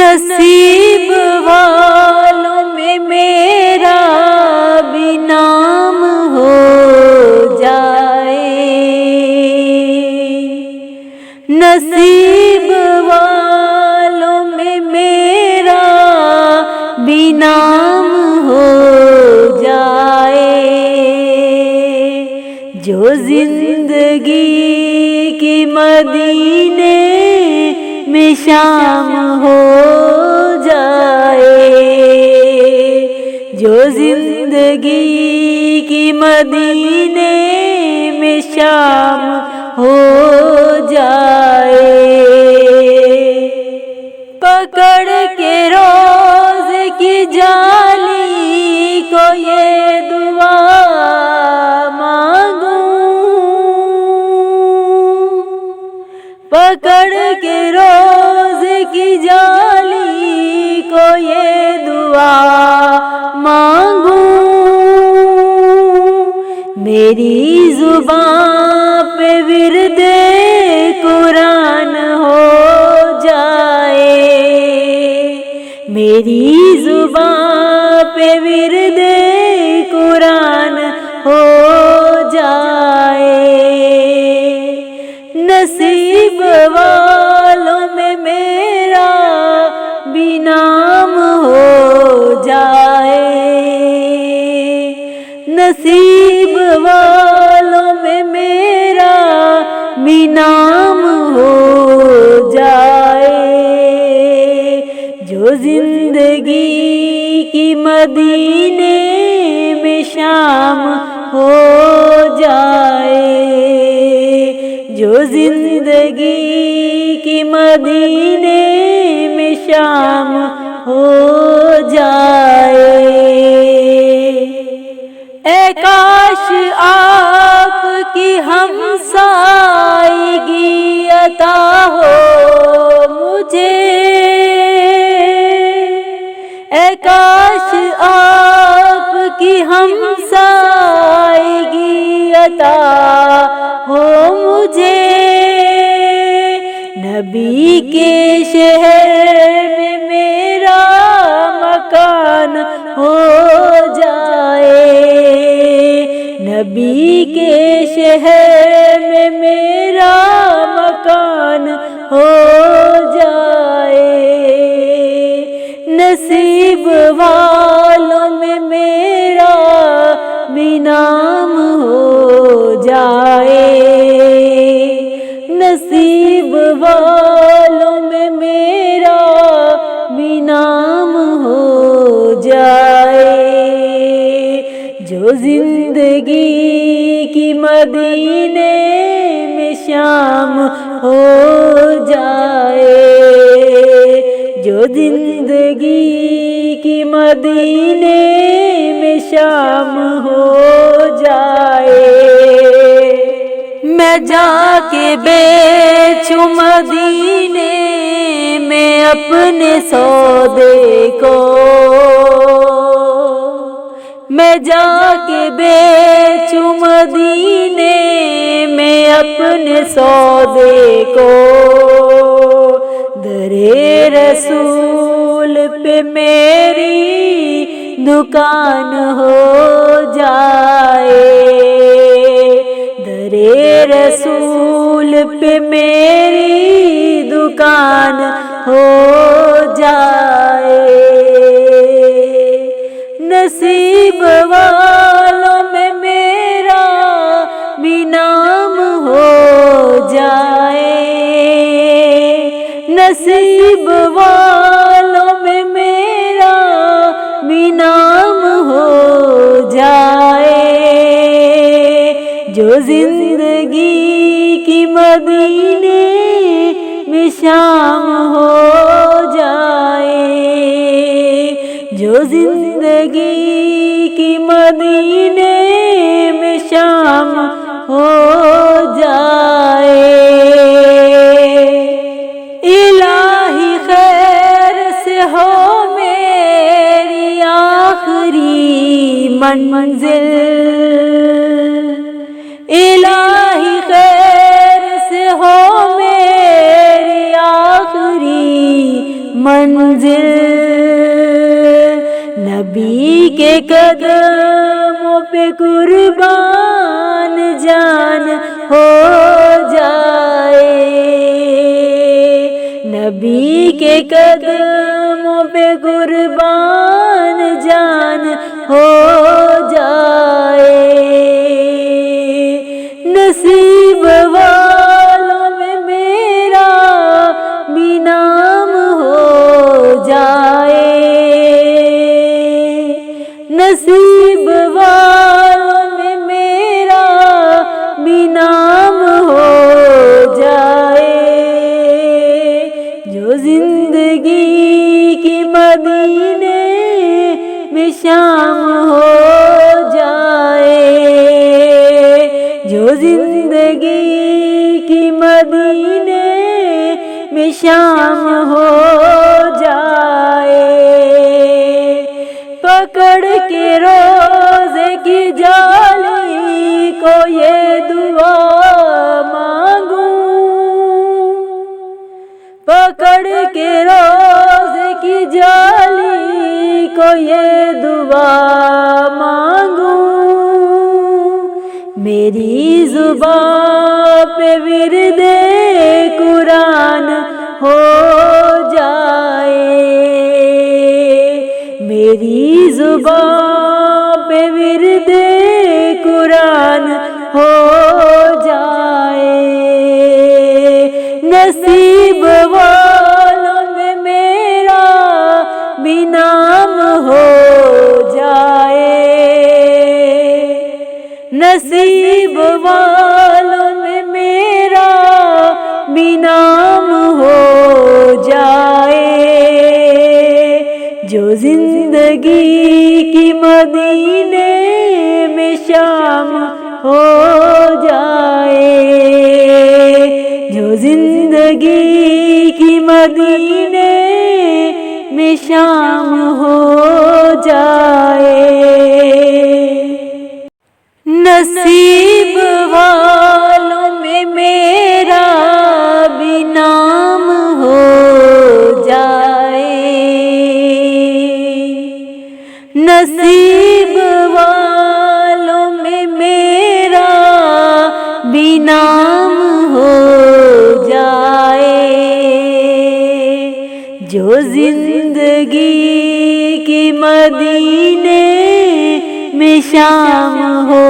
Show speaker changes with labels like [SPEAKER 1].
[SPEAKER 1] نصیب والوں میں میرا بھی نام ہو جائے، نصیب والوں میں میرا بھی نام ہو جائے، جو زندگی کی مدینے میں شام ہو جائے، جو زندگی کی مدینے میں شام ہو جائے، پکڑ کے روزے کی جالی کو یہ دعا پکڑ کے روزے کی جالی کو یہ دعا مانگوں، میری زبان پہ ورد قرآن ہو جائے، میری زبان پہ ورد قرآن ہو جائے، نصیب والوں میں میرا بھی نام ہو جائے، نصیب والوں میں میرا بھی نام ہو جائے، جو زندگی کی مدینے میں شام ہو جائے، جو زندگی کی مدینے میں شام ہو جائے، اے کاش آپ کی ہمسائیگی عطا ہو مجھے، اے کاش آپ کی ہمسائیگی عطا ہو مجھے، نبی کے شہر میں میرا مکان ہو جائے، نبی کے شہر میں میرا مکان ہو جائے، نصیب والوں میں میرا بھی نام ہو جائے، نصیب والوں میں میرا بھی نام ہو جائے، جو زندگی کی مدینے میں شام ہو جائے، جو زندگی کی مدینے میں شام ہو جائے، میں جا کے بیچوں مدینے میں اپنے سودے کو، میں جا کے بیچوں مدینے میں اپنے سودے کو، درے رسول پہ میری دکان ہو جائے، درے رسول پہ میری دکان ہو جائے، نصیب والوں میں میرا بھی نام ہو جائے، نصیب والوں میں میرا بھی نام ہو جائے، جو زندگی کی مدینے میں شام ہو جائے، جو زندگی کی مدینے میں شام ہو جائے، الہی خیر سے ہو میری آخری منزل، الہی منزل، نبی کے قدموں پہ قربان جان ہو جائے، نبی کے قدموں پہ قربان جان ہو جائے، نصیب والوں میں میرا بھی نام ہو جائے، نصیب والوں میں میرا بھی نام ہو جائے، جو زندگی کی مدینے میں شام ہو جائے، جو زندگی کی مدینے میں شام ہو جائے، پکڑ کے روزے کی جالی کو یہ دعا مانگوں، پکڑ کے روزے کی جالی کو یہ دعا مانگوں، میری زبان پہ ورد قرآن ہو جائے، میری زبان پہ ورد قرآن ہو جائے، نصیب والوں میں میرا بھی نام ہو جائے، نصیب والوں میں میرا بھی نام ہو جائے، جو زندگی کی مدینے میں شام ہو جائے، جو زندگی کی مدینے میں شام ہو جائے، نصیب والوں میں میرا بھی نام ہو جائے، نصیب والوں میں میرا بھی نام ہو جائے، جو زندگی کی مدینے میں شام ہو